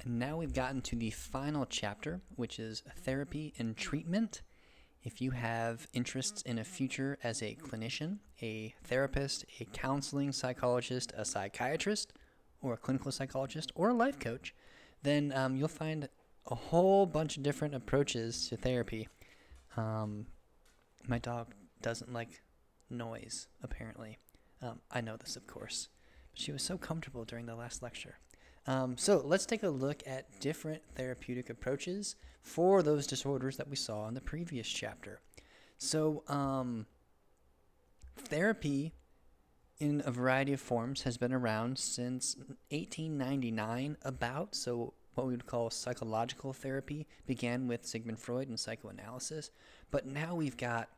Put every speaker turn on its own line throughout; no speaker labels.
And now we've gotten to the final chapter, which is therapy and treatment. If you have interests in a future as a clinician, a therapist, a counseling psychologist, a psychiatrist, or a clinical psychologist, or a life coach, then you'll find a whole bunch of different approaches to therapy. My dog doesn't like noise, apparently. I know this, of course. But she was so comfortable during the last lecture. So let's take a look at different therapeutic approaches for those disorders that we saw in the previous chapter. So therapy in a variety of forms has been around since 1899 about. So what we would call psychological therapy began with Sigmund Freud and psychoanalysis. But now we've got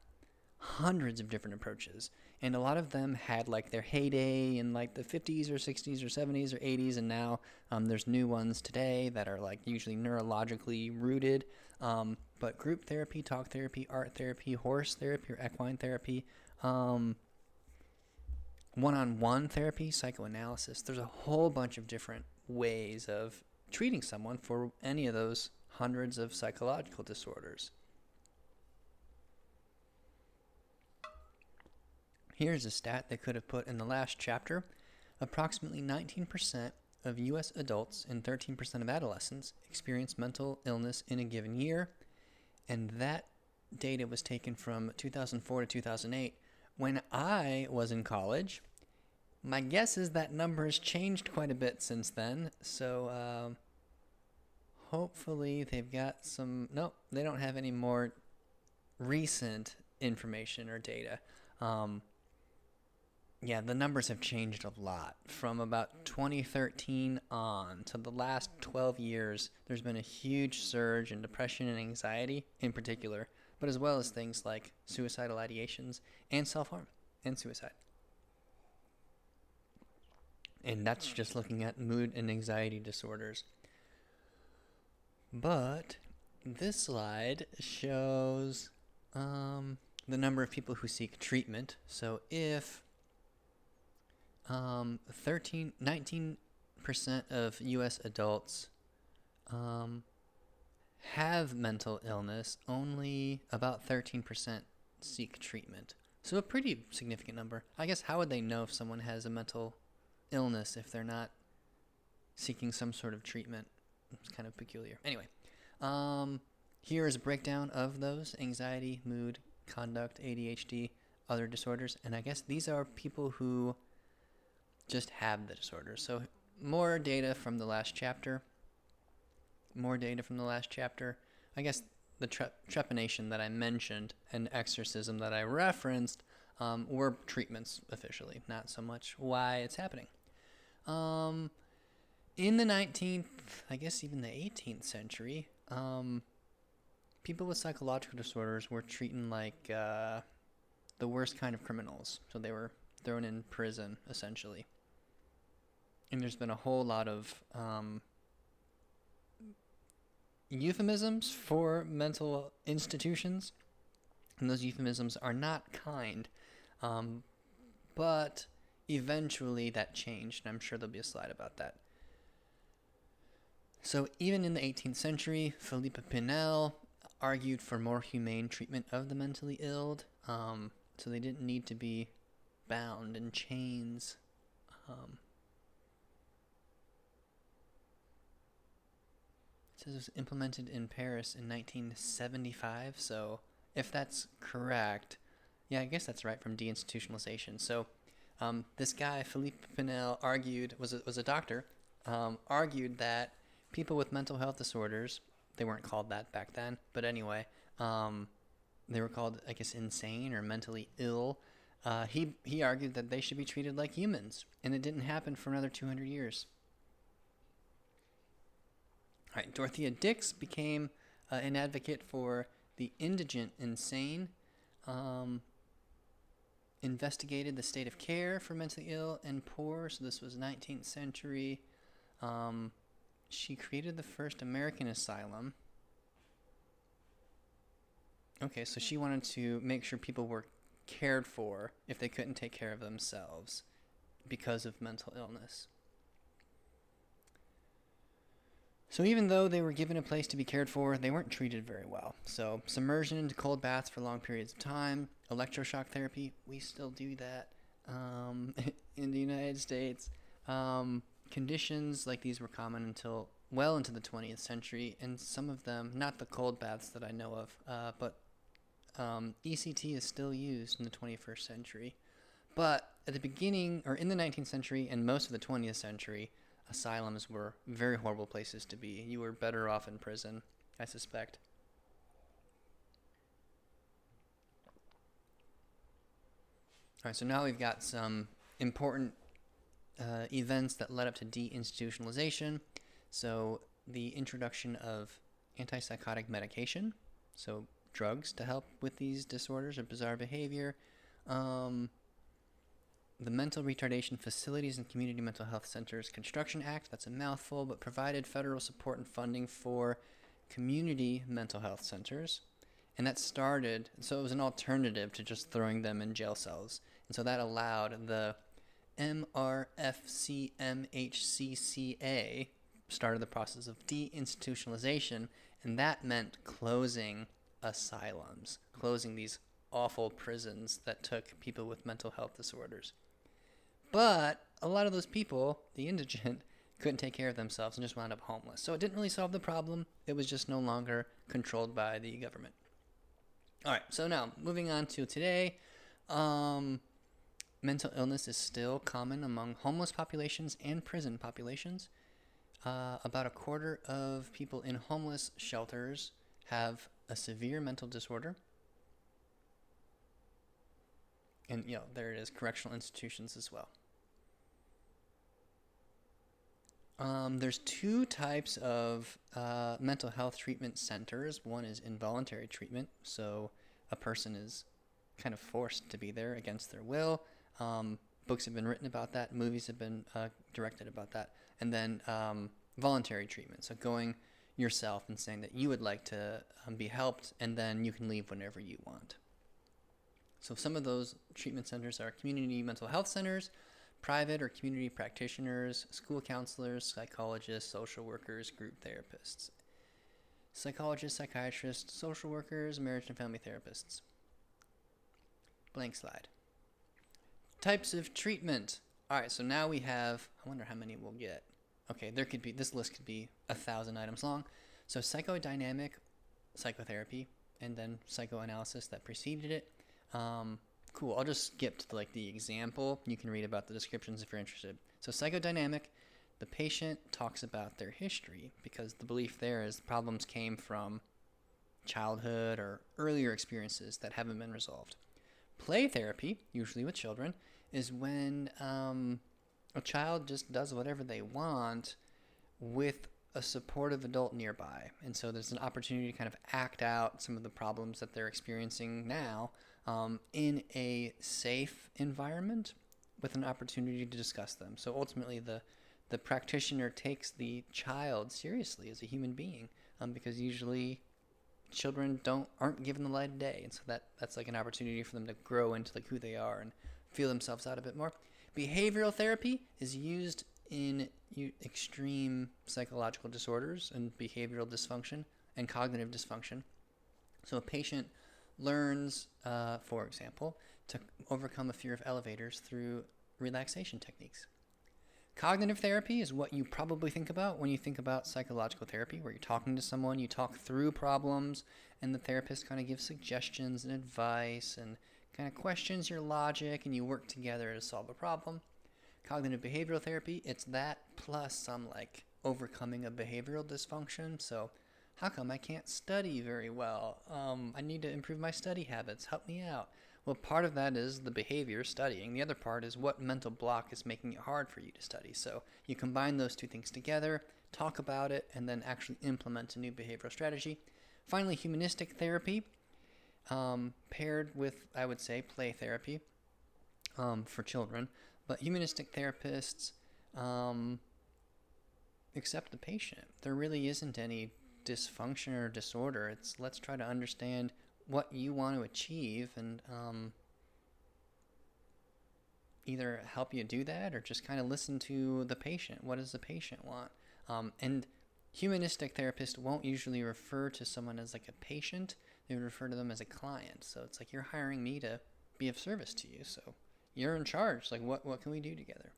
hundreds of different approaches, and a lot of them had like their heyday in like the 50s or 60s or 70s or 80s, and now there's new ones today that are like usually neurologically rooted, but group therapy, talk therapy, art therapy, horse therapy or equine therapy, one-on-one therapy, psychoanalysis. There's a whole bunch of different ways of treating someone for any of those hundreds of psychological disorders. Here's a stat they could have put in the last chapter. Approximately 19% of U.S. adults and 13% of adolescents experience mental illness in a given year, and that data was taken from 2004 to 2008. When I was in college, my guess is that number has changed quite a bit since then, so hopefully they've got some... No, they don't have any more recent information or data. Yeah, the numbers have changed a lot. From about 2013 on to the last 12 years, there's been a huge surge in depression and anxiety in particular, but as well as things like suicidal ideations and self-harm and suicide. And that's just looking at mood and anxiety disorders. But this slide shows the number of people who seek treatment. So if 19% of U.S. adults have mental illness, only about 13% seek treatment. So a pretty significant number. I guess how would they know if someone has a mental illness if they're not seeking some sort of treatment? It's kind of peculiar. Anyway, here is a breakdown of those: anxiety, mood, conduct, ADHD, other disorders. And I guess these are people who just have the disorder. So more data from the last chapter. I guess the trepanation that I mentioned and exorcism that I referenced were treatments officially, not so much why it's happening. In the 19th, I guess even the 18th century, people with psychological disorders were treated like the worst kind of criminals. So they were thrown in prison, essentially. And there's been a whole lot of euphemisms for mental institutions. And those euphemisms are not kind. But eventually that changed, and I'm sure there'll be a slide about that. So even in the 18th century, Philippe Pinel argued for more humane treatment of the mentally ill. So they didn't need to be bound in chains. It says it was implemented in Paris in 1975. So if that's correct, yeah, I guess that's right, from deinstitutionalization. So this guy, Philippe Pinel, was a doctor, argued that people with mental health disorders, they weren't called that back then, but anyway, they were called, I guess, insane or mentally ill. He argued that they should be treated like humans, and it didn't happen for another 200 years. All right, Dorothea Dix became an advocate for the indigent insane, investigated the state of care for mentally ill and poor. So this was 19th century. She created the first American asylum. Okay, so she wanted to make sure people were cared for if they couldn't take care of themselves because of mental illness. So even though they were given a place to be cared for, they weren't treated very well. So submersion into cold baths for long periods of time, electroshock therapy, we still do that in the United States. Conditions like these were common until well into the 20th century, and some of them, not the cold baths that I know of, but ECT is still used in the 21st century. But at the beginning, or in the 19th century and most of the 20th century, asylums were very horrible places to be. You were better off in prison, I suspect. All right, so now we've got some important events that led up to deinstitutionalization. So the introduction of antipsychotic medication, so drugs to help with these disorders or bizarre behavior. The Mental Retardation Facilities and Community Mental Health Centers Construction Act, that's a mouthful, but provided federal support and funding for community mental health centers. And that started, so it was an alternative to just throwing them in jail cells. And so that allowed the MRFCMHCCA started the process of deinstitutionalization, and that meant closing asylums, closing these awful prisons that took people with mental health disorders. But a lot of those people, the indigent, couldn't take care of themselves and just wound up homeless. So it didn't really solve the problem. It was just no longer controlled by the government. All right, so now moving on to today. Mental illness is still common among homeless populations and prison populations. About a quarter of people in homeless shelters have a severe mental disorder. And, there it is, correctional institutions as well. There's two types of mental health treatment centers. One is involuntary treatment, so a person is kind of forced to be there against their will. Books have been written about that. Movies have been directed about that. And then voluntary treatment, so going yourself and saying that you would like to be helped, and then you can leave whenever you want. So some of those treatment centers are community mental health centers, private or community practitioners, school counselors, psychologists, social workers, group therapists. Psychologists, psychiatrists, social workers, marriage and family therapists. Blank slide. Types of treatment. All right, so now we have, I wonder how many we'll get. Okay, this list could be 1,000 items long. So psychodynamic psychotherapy, and then psychoanalysis that preceded it. Cool. I'll just skip to the example. You can read about the descriptions if you're interested. So psychodynamic, the patient talks about their history because the belief there is problems came from childhood or earlier experiences that haven't been resolved. Play therapy, usually with children, is when a child just does whatever they want with a supportive adult nearby. And so there's an opportunity to kind of act out some of the problems that they're experiencing now in a safe environment with an opportunity to discuss them. So ultimately, the practitioner takes the child seriously as a human being because usually children aren't given the light of day. And so that's like an opportunity for them to grow into who they are and feel themselves out a bit more. Behavioral therapy is used in extreme psychological disorders and behavioral dysfunction and cognitive dysfunction. So a patient learns, for example, to overcome a fear of elevators through relaxation techniques. Cognitive therapy is what you probably think about when you think about psychological therapy, where you're talking to someone, you talk through problems, and the therapist kind of gives suggestions and advice and kind of questions your logic, and you work together to solve a problem. Cognitive behavioral therapy, it's that plus some overcoming a behavioral dysfunction. So how come I can't study very well? I need to improve my study habits. Help me out. Well, part of that is the behavior, studying. The other part is what mental block is making it hard for you to study. So you combine those two things together, talk about it, and then actually implement a new behavioral strategy. Finally, humanistic therapy, paired with, I would say, play therapy for children. But humanistic therapists accept the patient. There really isn't any dysfunction or disorder. It's let's try to understand what you want to achieve and either help you do that or just kind of listen to the patient. What does the patient want? And Humanistic therapists won't usually refer to someone as like a patient. They would refer to them as a client. So it's like, you're hiring me to be of service to you. So you're in charge. Like, what can we do together?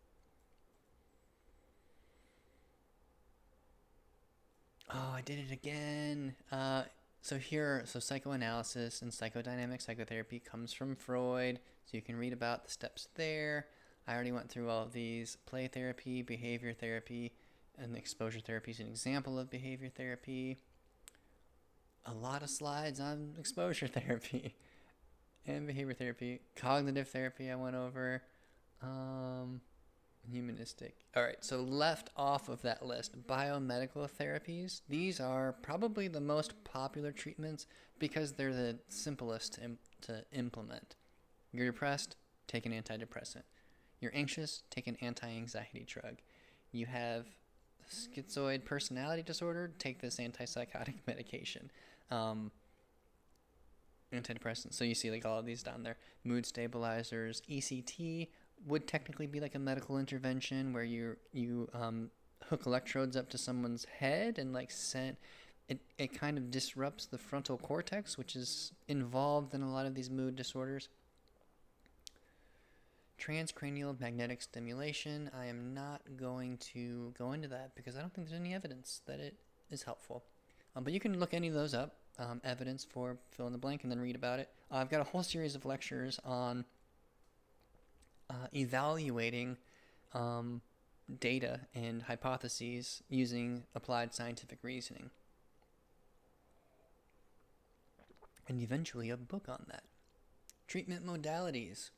Oh, I did it again. So psychoanalysis and psychodynamic psychotherapy comes from Freud. So you can read about the steps there. I already went through all of these. Play therapy, behavior therapy, and exposure therapy is an example of behavior therapy. A lot of slides on exposure therapy and behavior therapy. Cognitive therapy I went over. Um, Humanistic. All right, so left off of that list, biomedical therapies. These are probably the most popular treatments because they're the simplest to implement. You're depressed, take an antidepressant. You're anxious, take an anti-anxiety drug. You have schizoid personality disorder, take this antipsychotic medication. Um, Antidepressants. So you see like all of these down there. Mood stabilizers, ECT would technically be like a medical intervention where you hook electrodes up to someone's head and like send it kind of disrupts the frontal cortex, which is involved in a lot of these mood disorders. Transcranial magnetic stimulation. I am not going to go into that because I don't think there's any evidence that it is helpful. But you can look any of those up, evidence for fill in the blank, and then read about it. I've got a whole series of lectures on evaluating data and hypotheses using applied scientific reasoning. And eventually a book on that. Treatment modalities.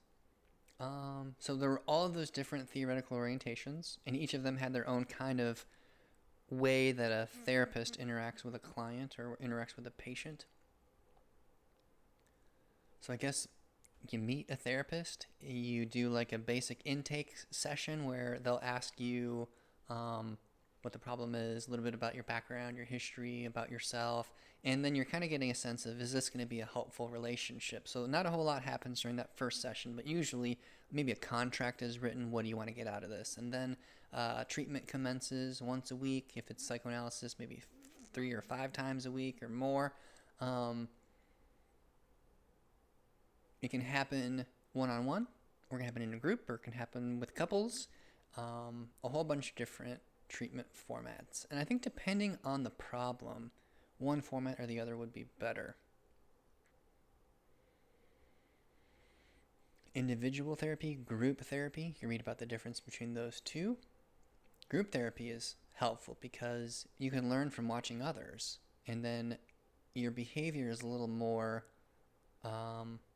So there were all of those different theoretical orientations, and each of them had their own kind of way that a therapist interacts with a client or interacts with a patient. So I guess you meet a therapist, you do like a basic intake session where they'll ask you what the problem is, a little bit about your background, your history, about yourself, and then you're kind of getting a sense of, is this going to be a helpful relationship? So not a whole lot happens during that first session, but usually maybe a contract is written. What do you want to get out of this? And then treatment commences once a week. If it's psychoanalysis, maybe 3 or 5 times a week or more. It can happen one-on-one, or it can happen in a group, or it can happen with couples. A whole bunch of different treatment formats. And I think depending on the problem, one format or the other would be better. Individual therapy, group therapy. You can read about the difference between those two. Group therapy is helpful because you can learn from watching others, and then your behavior is a little more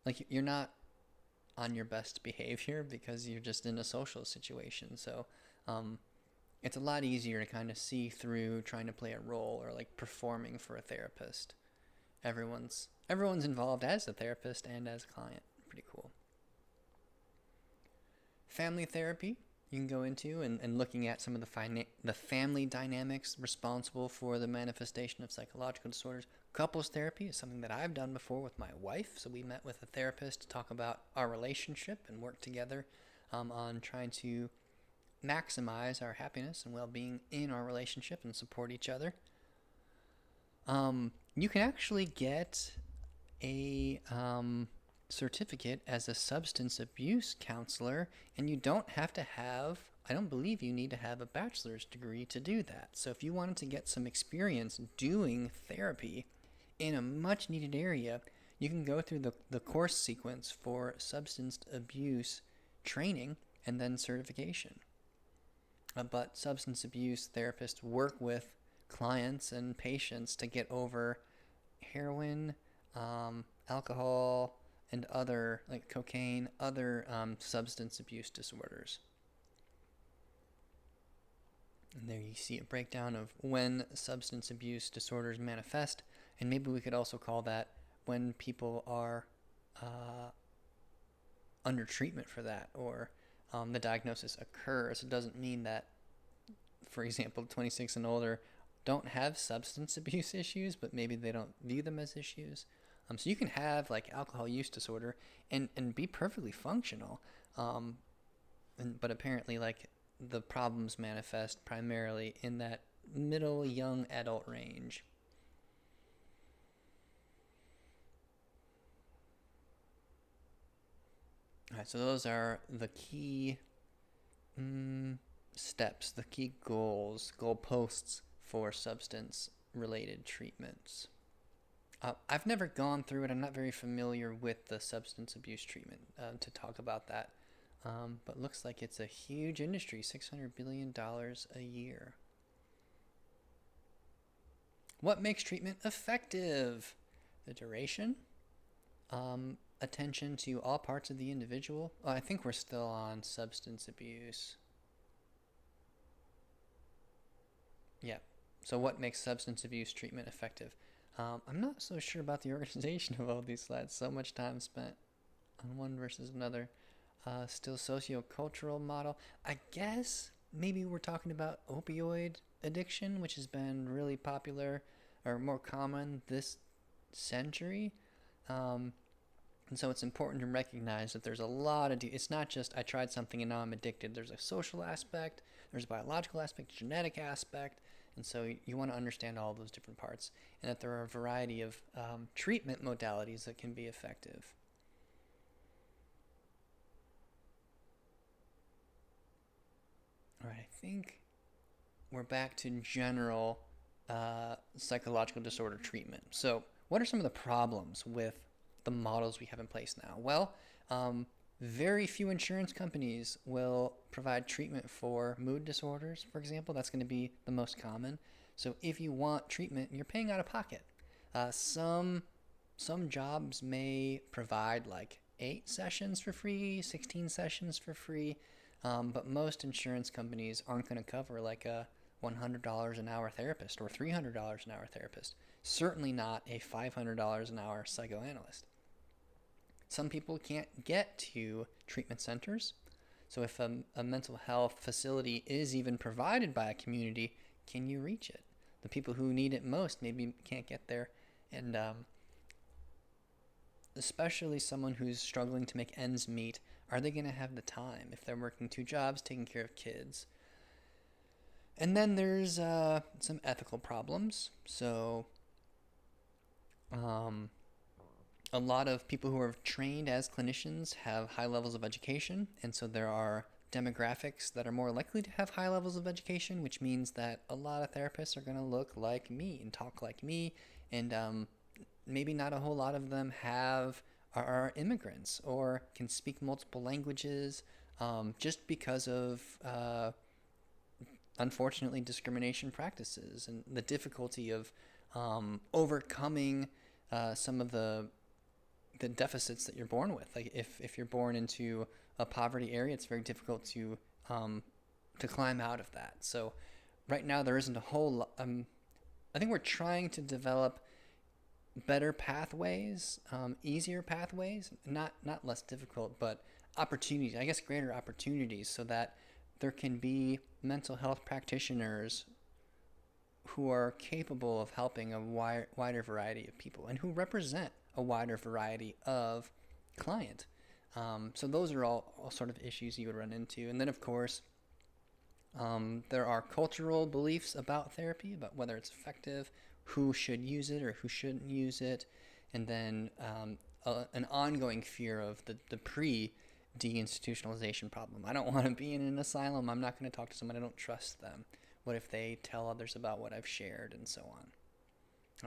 like you're not on your best behavior because you're just in a social situation. So it's a lot easier to kind of see through trying to play a role or like performing for a therapist. Everyone's involved as a therapist and as a client. Pretty cool. Family therapy you can go into and looking at some of the family dynamics responsible for the manifestation of psychological disorders. Couples therapy is something that I've done before with my wife. So we met with a therapist to talk about our relationship and work together on trying to maximize our happiness and well-being in our relationship and support each other. You can actually get a certificate as a substance abuse counselor, and you don't have to have, I don't believe you need to have a bachelor's degree to do that. So if you wanted to get some experience doing therapy in a much needed area, you can go through the course sequence for substance abuse training and then certification. But substance abuse therapists work with clients and patients to get over heroin, alcohol, and other, like cocaine, other substance abuse disorders. And there you see a breakdown of when substance abuse disorders manifest, and maybe we could also call that when people are under treatment for that, or the diagnosis occurs. It doesn't mean that, for example, 26 and older don't have substance abuse issues, but maybe they don't view them as issues. So you can have like alcohol use disorder and be perfectly functional, but apparently like the problems manifest primarily in that middle young adult range. All right, so those are the key steps, the key goalposts for substance related treatments. I've never gone through it. I'm not very familiar with the substance abuse treatment to talk about that. But looks like it's a huge industry, $600 billion a year. What makes treatment effective? The duration, attention to all parts of the individual. Oh, I think we're still on substance abuse. Yeah. So, what makes substance abuse treatment effective? I'm not so sure about the organization of all these slides. So much time spent on one versus another. Still sociocultural model. I guess maybe we're talking about opioid addiction, which has been really popular or more common this century. Um, and so it's important to recognize that there's a lot of, it's not just I tried something and now I'm addicted. There's a social aspect, there's a biological aspect, genetic aspect. And so you want to understand all those different parts, and that there are a variety of treatment modalities that can be effective. All right, I think we're back to general psychological disorder treatment. So, what are some of the problems with the models we have in place now? Well, very few insurance companies will provide treatment for mood disorders, for example. That's going to be the most common. So, if you want treatment, you're paying out of pocket. Some jobs may provide like 8 sessions for free, 16 sessions for free, but most insurance companies aren't going to cover like a $100 an hour therapist or $300 an hour therapist. Certainly not a $500 an hour psychoanalyst. Some people can't get to treatment centers. So if a mental health facility is even provided by a community, can you reach it? The people who need it most maybe can't get there. And especially someone who's struggling to make ends meet, are they going to have the time if they're working 2 jobs, taking care of kids? And then there's some ethical problems. So a lot of people who are trained as clinicians have high levels of education, and so there are demographics that are more likely to have high levels of education, which means that a lot of therapists are going to look like me and talk like me, and maybe not a whole lot of them are immigrants or can speak multiple languages, just because of unfortunately discrimination practices and the difficulty of overcoming some of the deficits that you're born with. Like if you're born into a poverty area, it's very difficult to climb out of that. So right now there isn't a whole lot. I think we're trying to develop better pathways, easier pathways, not less difficult, but opportunities. I guess greater opportunities, so that there can be mental health practitioners who are capable of helping a wider variety of people and who represent a wider variety of client. So those are all sort of issues you would run into. And then, of course, there are cultural beliefs about therapy, about whether it's effective, who should use it or who shouldn't use it, and then an ongoing fear of the pre-deinstitutionalization problem. I don't want to be in an asylum. I'm not going to talk to someone I don't trust them. What if they tell others about what I've shared, and so on?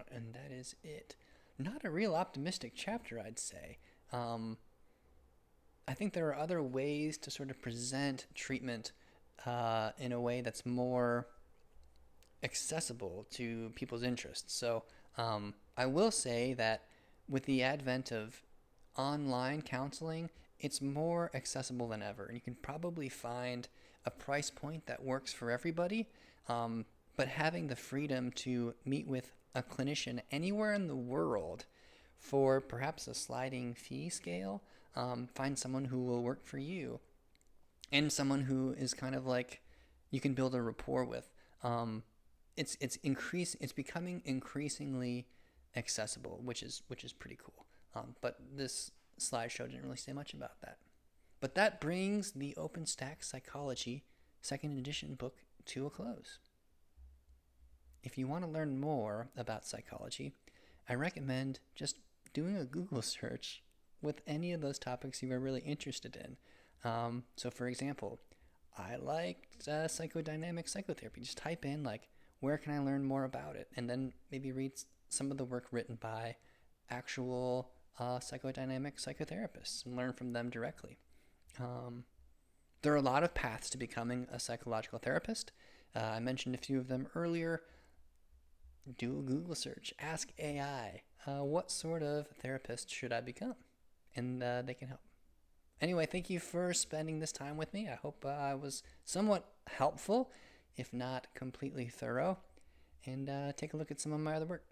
And that is it. Not a real optimistic chapter, I'd say. I think there are other ways to sort of present treatment in a way that's more accessible to people's interests. So I will say that with the advent of online counseling, it's more accessible than ever. And you can probably find a price point that works for everybody. But having the freedom to meet with a clinician anywhere in the world for perhaps a sliding fee scale, find someone who will work for you and someone who is kind of like you can build a rapport with. It's becoming increasingly accessible, which is pretty cool. But this slideshow didn't really say much about that. But that brings the Openstax Psychology 2nd edition book to a close. if you want to learn more about psychology, I recommend just doing a Google search with any of those topics you are really interested in. So, for example, I liked psychodynamic psychotherapy. Just type in, like, where can I learn more about it? And then maybe read some of the work written by actual psychodynamic psychotherapists and learn from them directly. Um, there are a lot of paths to becoming a psychological therapist. I mentioned a few of them earlier. Do a Google search, ask AI, what sort of therapist should I become? And they can help. Anyway, thank you for spending this time with me. I hope I was somewhat helpful, if not completely thorough. And take a look at some of my other work.